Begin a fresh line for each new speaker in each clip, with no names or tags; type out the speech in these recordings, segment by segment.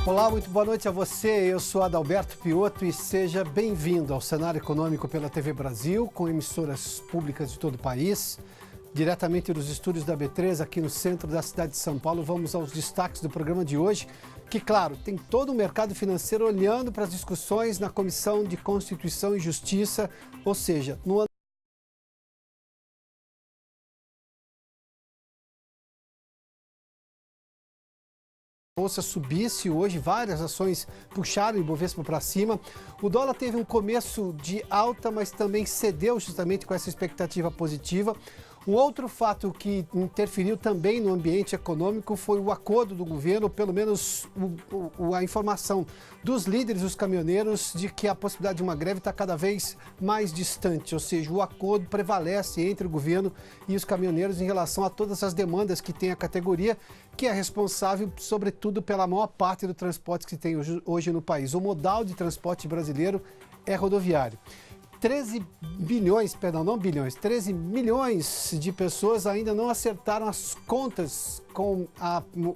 Olá, muito boa noite a você. Eu sou Adalberto Piotto e seja bem-vindo ao Cenário Econômico pela TV Brasil, com emissoras públicas de todo o país. Diretamente dos estúdios da B3, aqui no centro da cidade de São Paulo, vamos aos destaques do programa de hoje, que, claro, tem todo o mercado financeiro olhando para as discussões na Comissão de Constituição e Justiça, ou seja, no ano a bolsa subisse hoje, várias ações puxaram o Ibovespa para cima. O dólar teve um começo de alta, mas também cedeu justamente com essa expectativa positiva. Um outro fato que interferiu também no ambiente econômico foi o acordo do governo, pelo menos a informação dos líderes dos caminhoneiros de que a possibilidade de uma greve está cada vez mais distante, ou seja, o acordo prevalece entre o governo e os caminhoneiros em relação a todas as demandas que tem a categoria, que é responsável, sobretudo, pela maior parte do transporte que tem hoje no país. O modal de transporte brasileiro é rodoviário. 13 milhões de pessoas ainda não acertaram as contas com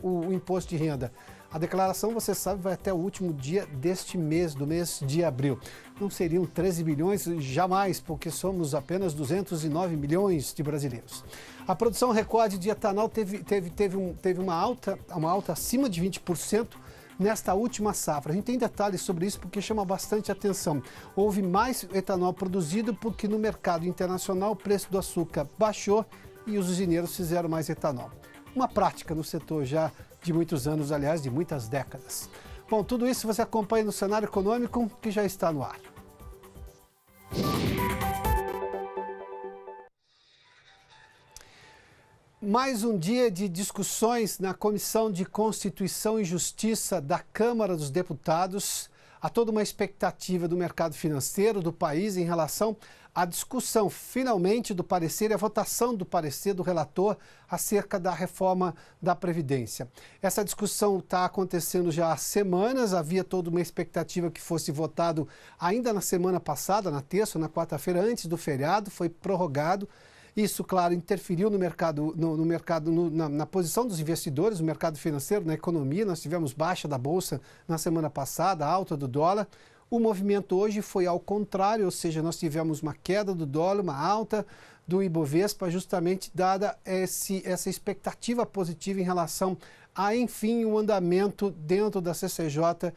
o imposto de renda. A declaração, você sabe, vai até o último dia deste mês, do mês de abril. Não seriam 13 bilhões jamais, porque somos apenas 209 milhões de brasileiros. A produção recorde de etanol teve uma alta acima de 20%. Nesta última safra. A gente tem detalhes sobre isso porque chama bastante atenção. Houve mais etanol produzido porque no mercado internacional o preço do açúcar baixou e os usineiros fizeram mais etanol. Uma prática no setor já de muitos anos, aliás, de muitas décadas. Bom, tudo isso você acompanha no Cenário Econômico, que já está no ar. Mais um dia de discussões na Comissão de Constituição e Justiça da Câmara dos Deputados. Há toda uma expectativa do mercado financeiro do país em relação à discussão, finalmente, do parecer e a votação do parecer do relator acerca da reforma da Previdência. Essa discussão está acontecendo já há semanas, havia toda uma expectativa que fosse votado ainda na semana passada, na terça ou na quarta-feira, antes do feriado, foi prorrogado. Isso, claro, interferiu no mercado, na posição dos investidores, no mercado financeiro, na economia. Nós tivemos baixa da Bolsa na semana passada, alta do dólar. O movimento hoje foi ao contrário, ou seja, nós tivemos uma queda do dólar, uma alta do Ibovespa, justamente dada essa expectativa positiva em relação a, enfim, o andamento dentro da CCJ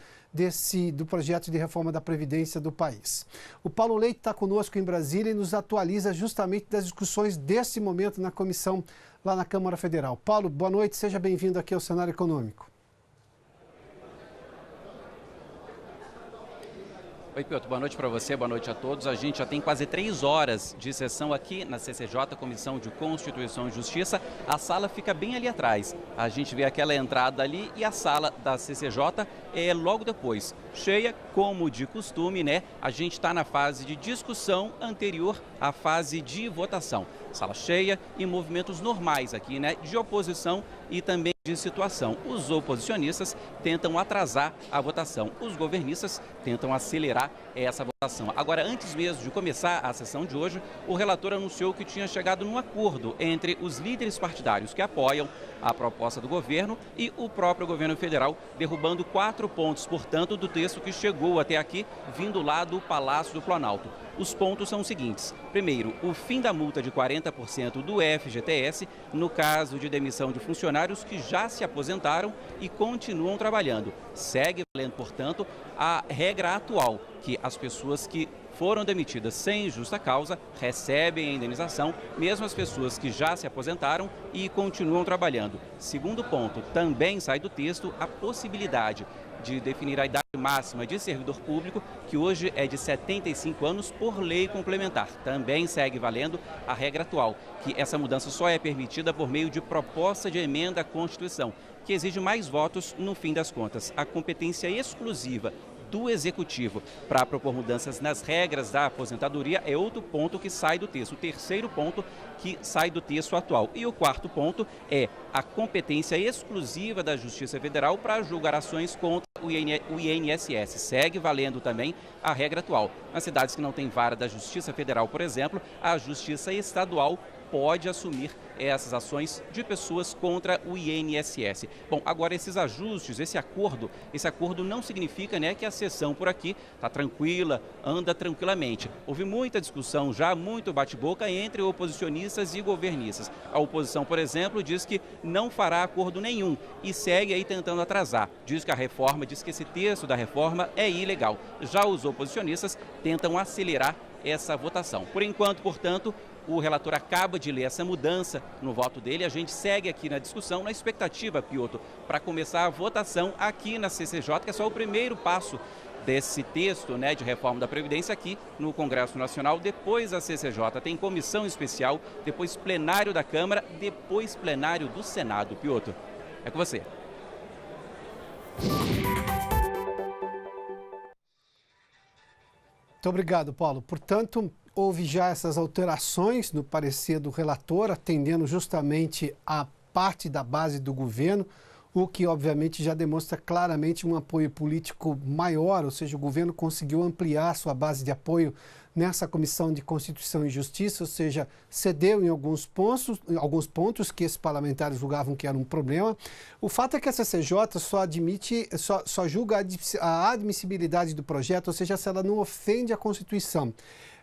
do projeto de reforma da Previdência do país. O Paulo Leite está conosco em Brasília e nos atualiza justamente das discussões desse momento na comissão lá na Câmara Federal. Paulo, boa noite, seja bem-vindo aqui ao Cenário Econômico.
Oi, Piotr, boa noite para você, boa noite a todos. A gente já tem quase 3 horas de sessão aqui na CCJ, Comissão de Constituição e Justiça. A sala fica bem ali atrás. A gente vê aquela entrada ali e a sala da CCJ é logo depois. Cheia, como de costume, né? A gente está na fase de discussão anterior à fase de votação. Sala cheia e movimentos normais aqui, né? De oposição e também de situação. Os oposicionistas tentam atrasar a votação. Os governistas tentam acelerar essa votação. Agora, antes mesmo de começar a sessão de hoje, o relator anunciou que tinha chegado num acordo entre os líderes partidários que apoiam a proposta do governo e o próprio governo federal, derrubando 4 pontos, portanto, do texto que chegou até aqui, vindo lá do Palácio do Planalto. Os pontos são os seguintes. Primeiro, o fim da multa de 40% do FGTS no caso de demissão de funcionários que já se aposentaram e continuam trabalhando. Segue valendo, portanto, a regra atual, que as pessoas que foram demitidas sem justa causa recebem a indenização, mesmo as pessoas que já se aposentaram e continuam trabalhando. Segundo ponto, também sai do texto a possibilidade de definir a idade máxima de servidor público, que hoje é de 75 anos por lei complementar. Também segue valendo a regra atual, que essa mudança só é permitida por meio de proposta de emenda à Constituição, que exige mais votos no fim das contas. A competência exclusiva do Executivo para propor mudanças nas regras da aposentadoria é outro ponto que sai do texto. O terceiro ponto que sai do texto atual. E o quarto ponto é a competência exclusiva da Justiça Federal para julgar ações contra o INSS. Segue valendo também a regra atual. Nas cidades que não têm vara da Justiça Federal, por exemplo, a Justiça Estadual pode assumir essas ações de pessoas contra o INSS. Bom, agora esses ajustes, esse acordo não significa, né, que a sessão por aqui está tranquila, anda tranquilamente. Houve muita discussão já, muito bate-boca entre oposicionistas e governistas. A oposição, por exemplo, diz que não fará acordo nenhum e segue aí tentando atrasar. Diz que esse texto da reforma é ilegal. Já os oposicionistas tentam acelerar essa votação. Por enquanto, portanto, o relator acaba de ler essa mudança no voto dele. A gente segue aqui na discussão, na expectativa, Piotr, para começar a votação aqui na CCJ, que é só o primeiro passo desse texto, né, de reforma da Previdência aqui no Congresso Nacional. Depois a CCJ tem comissão especial, depois plenário da Câmara, depois plenário do Senado. Piotr, é com você.
Muito obrigado, Paulo. Portanto, houve já essas alterações no parecer do relator, atendendo justamente a parte da base do governo, o que obviamente já demonstra claramente um apoio político maior, ou seja, o governo conseguiu ampliar sua base de apoio nessa Comissão de Constituição e Justiça, ou seja, cedeu em alguns pontos que esses parlamentares julgavam que era um problema. O fato é que a CCJ só julga a admissibilidade do projeto, ou seja, se ela não ofende a Constituição.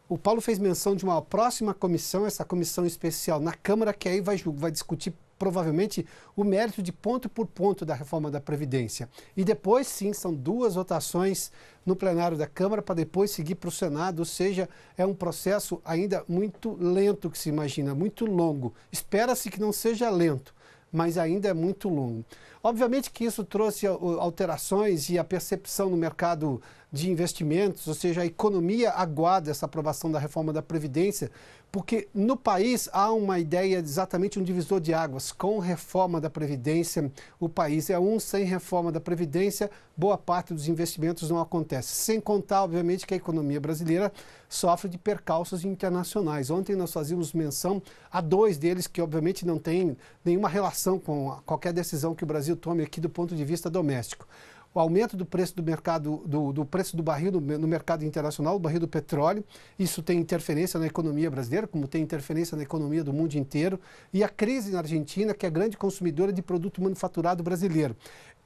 O Paulo fez menção de uma próxima comissão, essa comissão especial na Câmara, que aí vai discutir provavelmente o mérito de ponto por ponto da reforma da Previdência. E depois, sim, são 2 votações no plenário da Câmara para depois seguir para o Senado, ou seja, é um processo ainda muito lento que se imagina, muito longo. Espera-se que não seja lento, mas ainda é muito longo. Obviamente que isso trouxe alterações e a percepção no mercado de investimentos, ou seja, a economia aguarda essa aprovação da reforma da Previdência, porque no país há uma ideia de exatamente um divisor de águas. Com reforma da Previdência, o país é sem reforma da Previdência, boa parte dos investimentos não acontece. Sem contar, obviamente, que a economia brasileira sofre de percalços internacionais. Ontem nós fazíamos menção a 2 deles que, obviamente, não têm nenhuma relação com qualquer decisão que o Brasil tome aqui do ponto de vista doméstico. O aumento do preço do mercado, do preço do barril no mercado internacional, o barril do petróleo, isso tem interferência na economia brasileira, como tem interferência na economia do mundo inteiro, e a crise na Argentina, que é a grande consumidora de produto manufaturado brasileiro.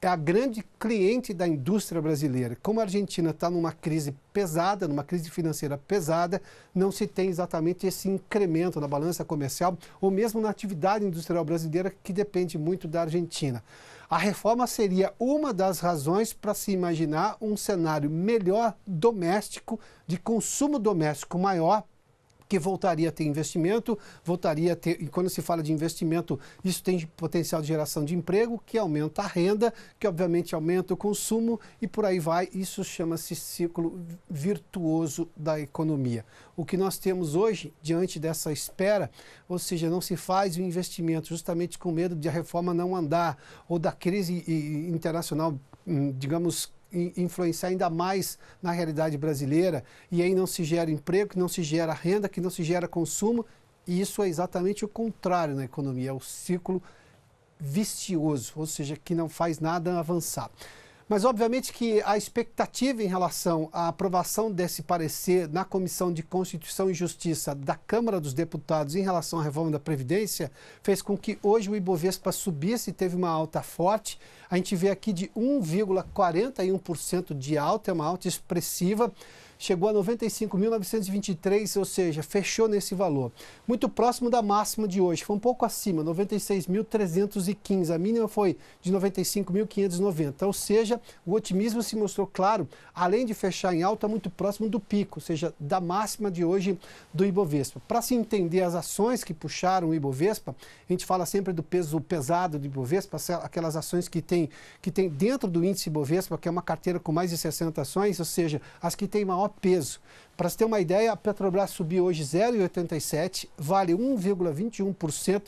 É a grande cliente da indústria brasileira. Como a Argentina está numa crise pesada, numa crise financeira pesada, não se tem exatamente esse incremento na balança comercial ou mesmo na atividade industrial brasileira, que depende muito da Argentina. A reforma seria uma das razões para se imaginar um cenário melhor doméstico, de consumo doméstico maior, que voltaria a ter investimento, e quando se fala de investimento, isso tem potencial de geração de emprego, que aumenta a renda, que obviamente aumenta o consumo e por aí vai. Isso chama-se ciclo virtuoso da economia. O que nós temos hoje, diante dessa espera, ou seja, não se faz o investimento justamente com medo de a reforma não andar ou da crise internacional, digamos, influenciar ainda mais na realidade brasileira, e aí não se gera emprego, que não se gera renda, que não se gera consumo, e isso é exatamente o contrário na economia, é o ciclo vicioso, ou seja, que não faz nada avançar. Mas obviamente que a expectativa em relação à aprovação desse parecer na Comissão de Constituição e Justiça da Câmara dos Deputados em relação à reforma da Previdência fez com que hoje o Ibovespa subisse, teve uma alta forte. A gente vê aqui de 1,41% de alta, é uma alta expressiva. Chegou a 95.923, ou seja, fechou nesse valor. Muito próximo da máxima de hoje, foi um pouco acima, 96.315. A mínima foi de 95.590, ou seja, o otimismo se mostrou claro, além de fechar em alta, muito próximo do pico, ou seja, da máxima de hoje do Ibovespa. Para se entender as ações que puxaram o Ibovespa, a gente fala sempre do peso pesado do Ibovespa, aquelas ações que tem dentro do índice Ibovespa, que é uma carteira com mais de 60 ações, ou seja, as que têm maior peso. Para se ter uma ideia, a Petrobras subiu hoje 0,87, vale 1,21%.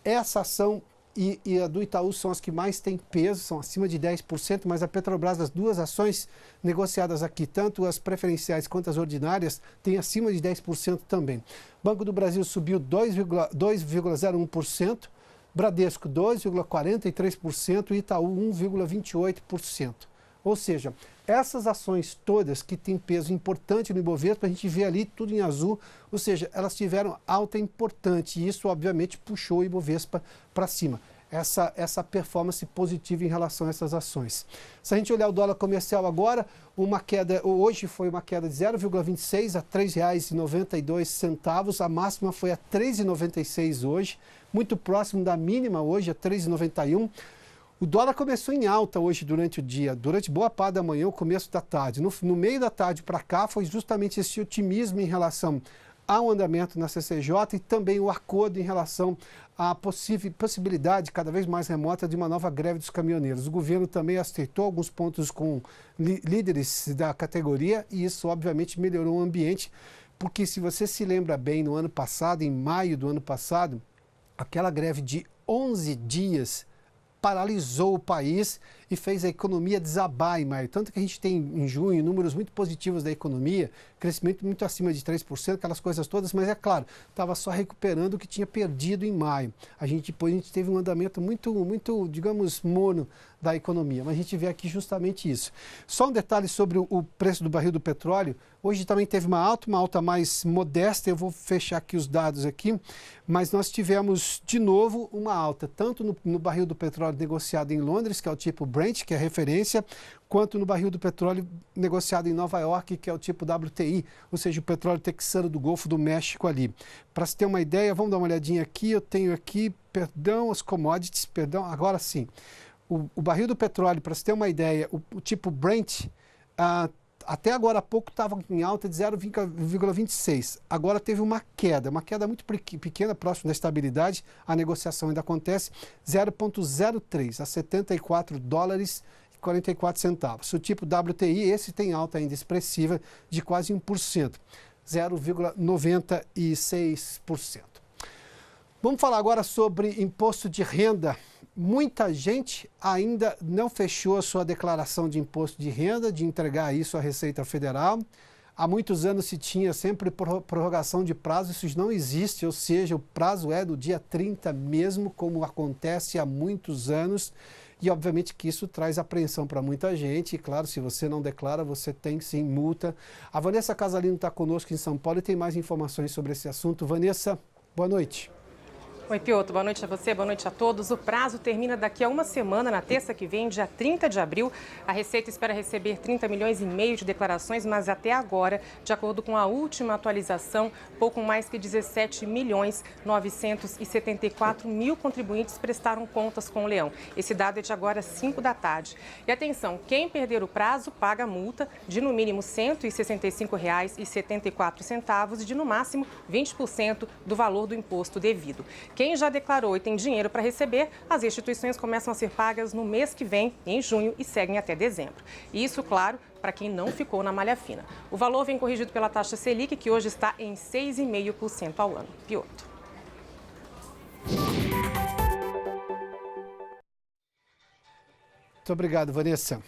Essa ação e a do Itaú são as que mais têm peso, são acima de 10%, mas a Petrobras, as 2 ações negociadas aqui, tanto as preferenciais quanto as ordinárias, têm acima de 10% também. Banco do Brasil subiu 2,01%, Bradesco 2,43% e Itaú 1,28%. Ou seja, essas ações todas que têm peso importante no Ibovespa, a gente vê ali tudo em azul, ou seja, elas tiveram alta importante e isso obviamente puxou o Ibovespa para cima. Essa performance positiva em relação a essas ações. Se a gente olhar o dólar comercial agora, hoje foi uma queda de 0,26 a R$ 3,92, a máxima foi a R$ 3,96 hoje, muito próximo da mínima hoje, a R$ 3,91. O dólar começou em alta hoje durante o dia, durante boa parte da manhã, o começo da tarde. No meio da tarde para cá foi justamente esse otimismo em relação ao andamento na CCJ e também o acordo em relação à possibilidade cada vez mais remota de uma nova greve dos caminhoneiros. O governo também aceitou alguns pontos com líderes da categoria e isso obviamente melhorou o ambiente, porque se você se lembra bem, no ano passado, em maio do ano passado, aquela greve de 11 dias paralisou o país e fez a economia desabar em maio. Tanto que a gente tem em junho números muito positivos da economia, crescimento muito acima de 3%, aquelas coisas todas, mas é claro, estava só recuperando o que tinha perdido em maio. Depois a gente teve um andamento muito, digamos, mono da economia, mas a gente vê aqui justamente isso. Só um detalhe sobre o preço do barril do petróleo. Hoje também teve uma alta mais modesta, eu vou fechar aqui os dados aqui, mas nós tivemos de novo uma alta, tanto no barril do petróleo negociado em Londres, que é o tipo Brent, que é referência, quanto no barril do petróleo negociado em Nova York, que é o tipo WTI, ou seja, o petróleo texano do Golfo do México ali. Para se ter uma ideia, vamos dar uma olhadinha aqui, eu tenho aqui, as commodities, agora sim. O barril do petróleo, para se ter uma ideia, o tipo Brent, até agora há pouco estava em alta de 0,26. Agora teve uma queda muito pequena, próximo da estabilidade. A negociação ainda acontece, 0,03 a 74 dólares e 44 centavos. O tipo WTI, esse tem alta ainda expressiva de quase 1%, 0,96%. Vamos falar agora sobre imposto de renda. Muita gente ainda não fechou a sua declaração de imposto de renda, de entregar isso à Receita Federal. Há muitos anos se tinha sempre prorrogação de prazo, isso não existe, ou seja, o prazo é do dia 30 mesmo, como acontece há muitos anos. E obviamente que isso traz apreensão para muita gente. E claro, se você não declara, você tem sim multa. A Vanessa Casalino está conosco em São Paulo e tem mais informações sobre esse assunto. Vanessa, boa noite.
Oi, Piotr, boa noite a você, boa noite a todos. O prazo termina daqui a uma semana, na terça que vem, dia 30 de abril. A Receita espera receber 30 milhões e meio de declarações, mas até agora, de acordo com a última atualização, pouco mais que 17 milhões 974 mil contribuintes prestaram contas com o Leão. Esse dado é de agora 5 da tarde. E atenção, quem perder o prazo paga multa de no mínimo R$ 165,74 e de no máximo 20% do valor do imposto devido. Quem já declarou e tem dinheiro para receber, as instituições começam a ser pagas no mês que vem, em junho, e seguem até dezembro. Isso, claro, para quem não ficou na malha fina. O valor vem corrigido pela taxa Selic, que hoje está em 6,5% ao ano. Piotr.
Muito obrigado, Vanessa.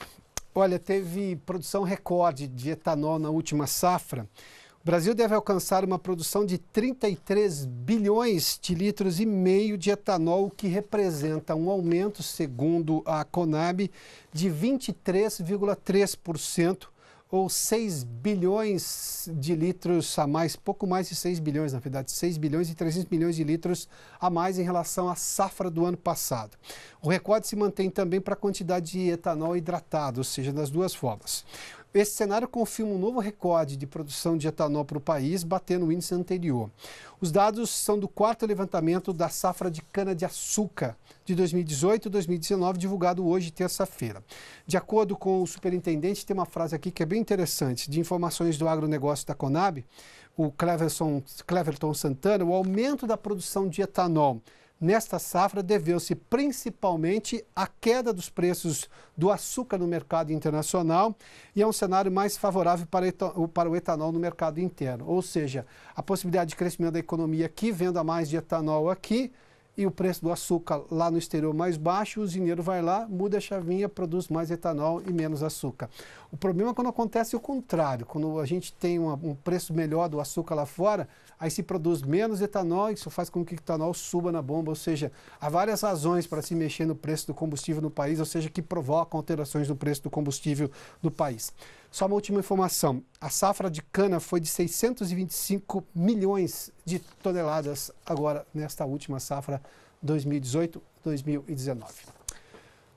Olha, teve produção recorde de etanol na última safra. O Brasil deve alcançar uma produção de 33 bilhões de litros e meio de etanol, o que representa um aumento, segundo a Conab, de 23,3%, ou 6 bilhões de litros a mais, pouco mais de 6 bilhões, na verdade, 6 bilhões e 300 milhões de litros a mais em relação à safra do ano passado. O recorde se mantém também para a quantidade de etanol hidratado, ou seja, das duas formas. Esse cenário confirma um novo recorde de produção de etanol para o país, batendo o índice anterior. Os dados são do quarto levantamento da safra de cana-de-açúcar de 2018 e 2019, divulgado hoje, terça-feira. De acordo com o superintendente, tem uma frase aqui que é bem interessante, de informações do agronegócio da Conab, o Cleverton Santana, o aumento da produção de etanol nesta safra deveu-se principalmente à queda dos preços do açúcar no mercado internacional e é um cenário mais favorável para o etanol no mercado interno. Ou seja, a possibilidade de crescimento da economia aqui, venda mais de etanol aqui, e o preço do açúcar lá no exterior mais baixo, o usineiro vai lá, muda a chavinha, produz mais etanol e menos açúcar. O problema é quando acontece o contrário, quando a gente tem um preço melhor do açúcar lá fora, aí se produz menos etanol e isso faz com que o etanol suba na bomba, ou seja, há várias razões para se mexer no preço do combustível no país, ou seja, que provocam alterações no preço do combustível do país. Só uma última informação, a safra de cana foi de 625 milhões de toneladas agora nesta última safra 2018-2019.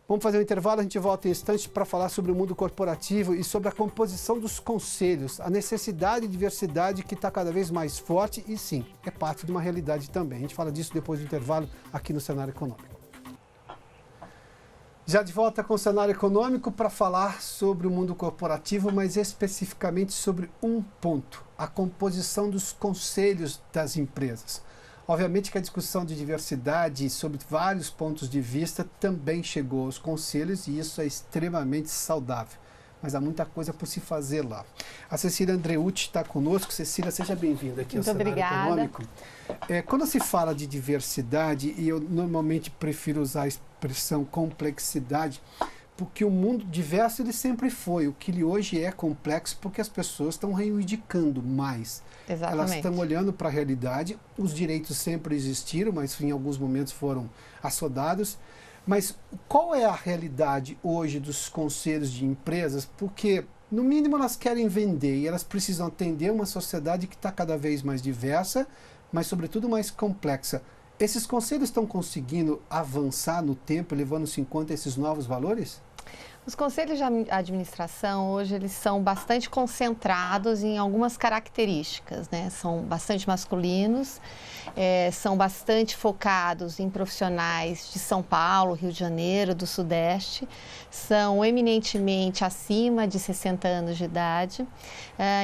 Vamos fazer um intervalo, a gente volta em instantes para falar sobre o mundo corporativo e sobre a composição dos conselhos, a necessidade de diversidade que está cada vez mais forte e sim, é parte de uma realidade também. A gente fala disso depois do intervalo aqui no Cenário Econômico. Já de volta com o Cenário Econômico para falar sobre o mundo corporativo, mas especificamente sobre um ponto, a composição dos conselhos das empresas. Obviamente que a discussão de diversidade sobre vários pontos de vista também chegou aos conselhos e isso é extremamente saudável. Mas há muita coisa por se fazer lá. A Cecília Andreucci está conosco. Cecília, seja bem-vinda aqui ao Cenário Econômico. Quando se fala de diversidade, e eu normalmente prefiro usar a expressão complexidade, porque o mundo diverso ele sempre foi. O que ele hoje é complexo porque as pessoas estão reivindicando mais.
Exatamente.
Elas estão olhando para a realidade. Os direitos sempre existiram, mas em alguns momentos foram assodados. Mas qual é a realidade hoje dos conselhos de empresas? Porque, no mínimo, elas querem vender e elas precisam atender uma sociedade que está cada vez mais diversa, mas, sobretudo, mais complexa. Esses conselhos estão conseguindo avançar no tempo, levando-se em conta esses novos valores?
Os conselhos de administração hoje eles são bastante concentrados em algumas características, né? São bastante masculinos, são bastante focados em profissionais de São Paulo, Rio de Janeiro, do Sudeste, são eminentemente acima de 60 anos de idade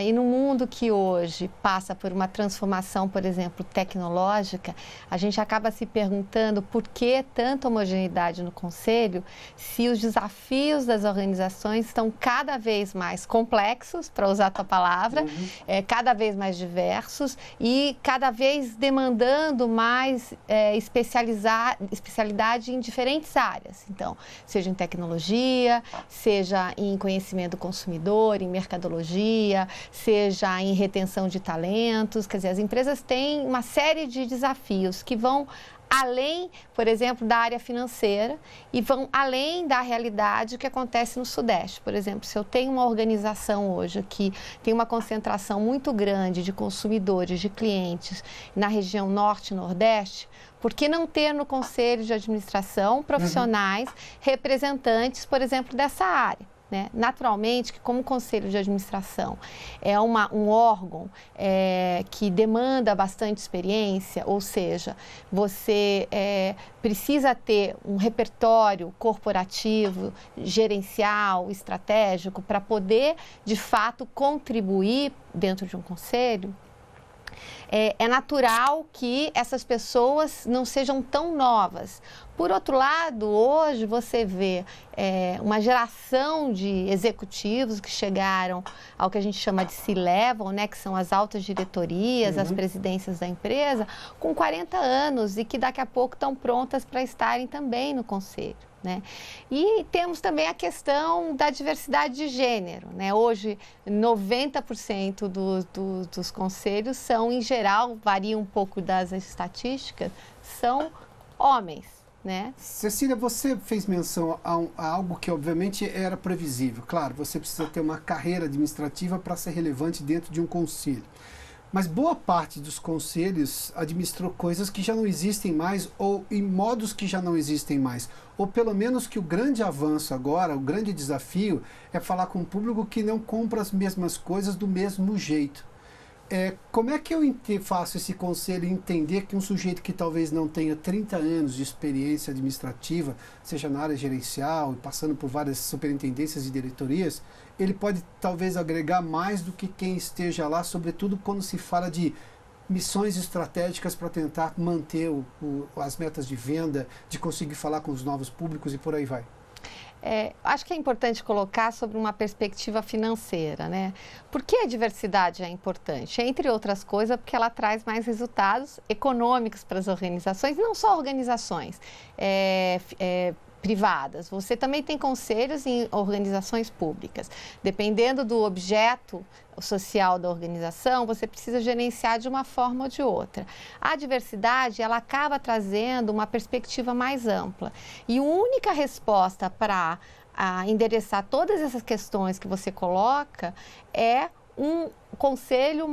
e no mundo que hoje passa por uma transformação, por exemplo, tecnológica, a gente acaba se perguntando por que tanta homogeneidade no conselho se os desafios das organizações estão cada vez mais complexos, para usar a tua palavra, cada vez mais diversos e cada vez demandando mais especialidade em diferentes áreas. Então, seja em tecnologia, seja em conhecimento do consumidor, em mercadologia, seja em retenção de talentos. Quer dizer, as empresas têm uma série de desafios que vão além, por exemplo, da área financeira e vão além da realidade que acontece no Sudeste. Por exemplo, se eu tenho uma organização hoje que tem uma concentração muito grande de consumidores, de clientes na região Norte e Nordeste, por que não ter no Conselho de Administração profissionais representantes, por exemplo, dessa área? Né? Naturalmente, que como Conselho de Administração é um órgão que demanda bastante experiência, ou seja, você precisa ter um repertório corporativo, gerencial, estratégico, para poder, de fato, contribuir dentro de um conselho. É natural que essas pessoas não sejam tão novas. Por outro lado, hoje você vê uma geração de executivos que chegaram ao que a gente chama de C-level, né, que são as altas diretorias, as presidências da empresa, com 40 anos e que daqui a pouco estão prontas para estarem também no conselho. Né? E temos também a questão da diversidade de gênero. Né? Hoje, 90% dos conselhos são, em geral, varia um pouco das estatísticas, são homens. Né?
Cecília, você fez menção a algo que obviamente era previsível. Claro, você precisa ter uma carreira administrativa para ser relevante dentro de um conselho. Mas boa parte dos conselhos administrou coisas que já não existem mais ou em modos que já não existem mais. Ou pelo menos que o grande avanço agora, o grande desafio é falar com um público que não compra as mesmas coisas do mesmo jeito. Como é que eu faço esse conselho entender que um sujeito que talvez não tenha 30 anos de experiência administrativa, seja na área gerencial, passando por várias superintendências e diretorias, ele pode talvez agregar mais do que quem esteja lá, sobretudo quando se fala de missões estratégicas para tentar manter as metas de venda, de conseguir falar com os novos públicos e por aí vai?
acho que é importante colocar sobre uma perspectiva financeira, né? Por que a diversidade é importante? Entre outras coisas, porque ela traz mais resultados econômicos para as organizações, não só organizações privadas. Você também tem conselhos em organizações públicas. Dependendo do objeto social da organização, você precisa gerenciar de uma forma ou de outra. A diversidade, ela acaba trazendo uma perspectiva mais ampla. E a única resposta para endereçar todas essas questões que você coloca é um conselho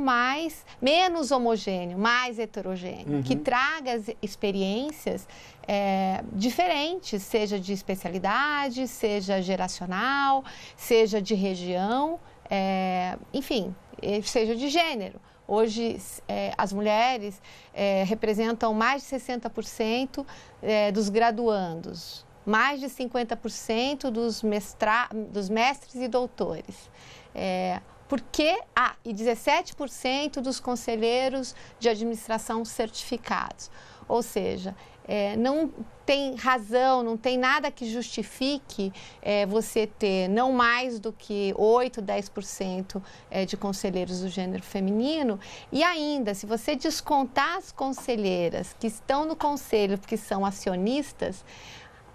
menos homogêneo, mais heterogêneo, que traga as experiências diferentes, seja de especialidade, seja geracional, seja de região, enfim, seja de gênero. Hoje, as mulheres representam mais de 60% dos graduandos, mais de 50% dos mestres e doutores. E 17% dos conselheiros de administração certificados. Ou seja, não tem razão, não tem nada que justifique você ter não mais do que 8, 10% de conselheiros do gênero feminino. E ainda, se você descontar as conselheiras que estão no conselho porque são acionistas,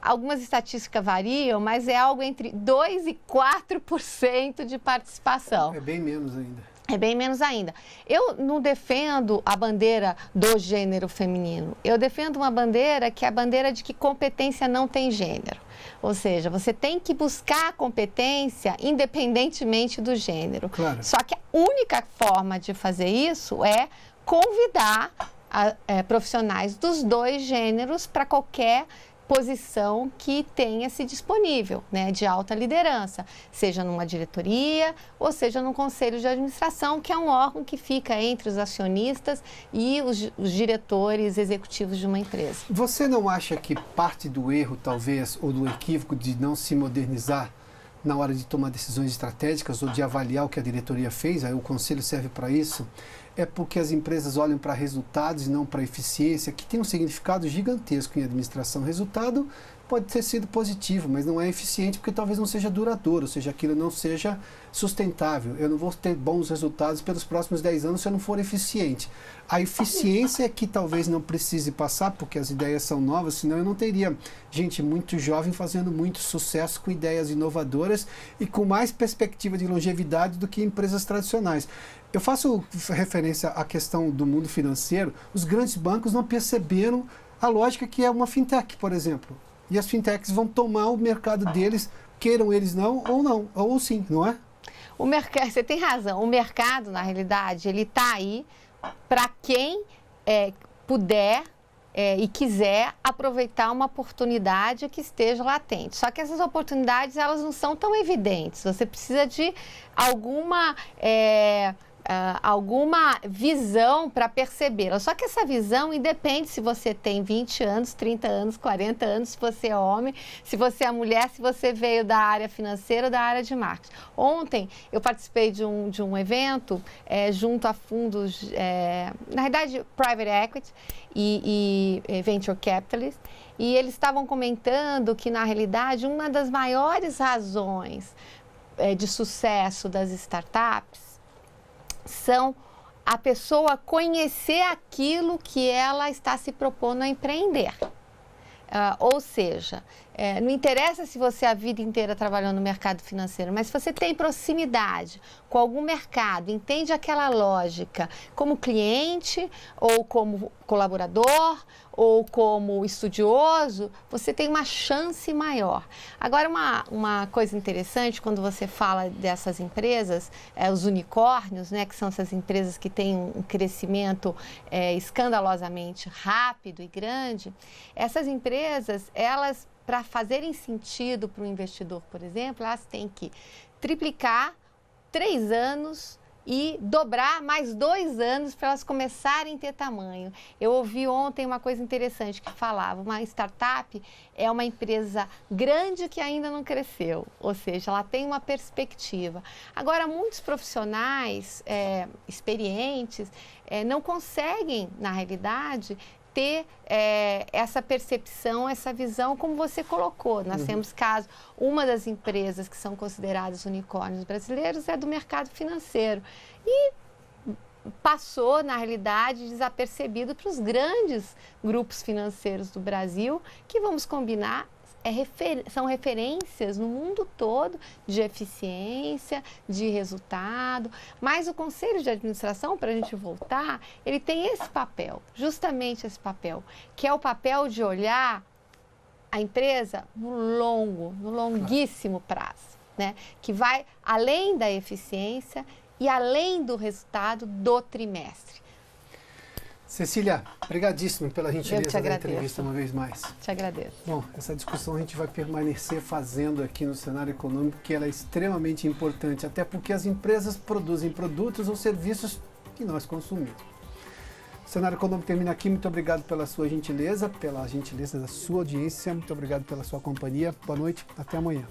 algumas estatísticas variam, mas é algo entre 2% e 4% de participação.
É bem menos ainda.
É bem menos ainda. Eu não defendo a bandeira do gênero feminino. Eu defendo uma bandeira que é a bandeira de que competência não tem gênero. Ou seja, você tem que buscar a competência independentemente do gênero.
Claro.
Só que a única forma de fazer isso é convidar profissionais dos dois gêneros para qualquer posição que tenha-se disponível, né, de alta liderança, seja numa diretoria ou seja num conselho de administração, que é um órgão que fica entre os acionistas e os diretores executivos de uma empresa.
Você não acha que parte do erro, talvez, ou do equívoco de não se modernizar na hora de tomar decisões estratégicas ou de avaliar o que a diretoria fez, aí o conselho serve para isso, é porque as empresas olham para resultados e não para eficiência, que tem um significado gigantesco em administração. Resultado pode ter sido positivo, mas não é eficiente porque talvez não seja duradouro, ou seja, aquilo não seja sustentável. Eu não vou ter bons resultados pelos próximos 10 anos se eu não for eficiente. A eficiência é que talvez não precise passar, porque as ideias são novas, senão eu não teria gente muito jovem fazendo muito sucesso com ideias inovadoras e com mais perspectiva de longevidade do que empresas tradicionais. Eu faço referência à questão do mundo financeiro. Os grandes bancos não perceberam a lógica que é uma fintech, por exemplo. E as fintechs vão tomar o mercado deles, queiram eles não, ou sim, não é?
O mercado, você tem razão, o mercado, na realidade, ele está aí para quem puder e quiser aproveitar uma oportunidade que esteja latente. Só que essas oportunidades, elas não são tão evidentes. Você precisa de alguma visão para percebê-la. Só que essa visão independe se você tem 20 anos, 30 anos, 40 anos, se você é homem, se você é mulher, se você veio da área financeira ou da área de marketing. Ontem eu participei de um evento junto a fundos, na verdade, Private Equity e Venture Capitalist, e eles estavam comentando que, na realidade, uma das maiores razões de sucesso das startups são a pessoa conhecer aquilo que ela está se propondo a empreender. Ou seja, não interessa se você a vida inteira trabalhou no mercado financeiro, mas se você tem proximidade com algum mercado, entende aquela lógica como cliente ou como colaborador ou como estudioso, você tem uma chance maior. Agora, uma coisa interessante, quando você fala dessas empresas, os unicórnios, né, que são essas empresas que têm um crescimento escandalosamente rápido e grande, essas empresas, elas, para fazerem sentido para o investidor, por exemplo, elas têm que triplicar 3 anos e dobrar mais 2 anos para elas começarem a ter tamanho. Eu ouvi ontem uma coisa interessante que falava, uma startup é uma empresa grande que ainda não cresceu, ou seja, ela tem uma perspectiva. Agora, muitos profissionais experientes não conseguem, na realidade, ter essa percepção, essa visão, como você colocou. Nós temos caso, uma das empresas que são consideradas unicórnios brasileiros é do mercado financeiro. E passou, na realidade, desapercebido para os grandes grupos financeiros do Brasil, que, vamos combinar, são referências no mundo todo de eficiência, de resultado. Mas o Conselho de Administração, para a gente voltar, ele tem esse papel, justamente esse papel, que é o papel de olhar a empresa no longuíssimo prazo, né? Que vai além da eficiência e além do resultado do trimestre.
Cecília, obrigadíssimo pela gentileza da entrevista uma vez mais.
Te agradeço.
Bom, essa discussão a gente vai permanecer fazendo aqui no cenário econômico, que ela é extremamente importante, até porque as empresas produzem produtos ou serviços que nós consumimos. O cenário econômico termina aqui. Muito obrigado pela sua gentileza, pela gentileza da sua audiência. Muito obrigado pela sua companhia. Boa noite, até amanhã.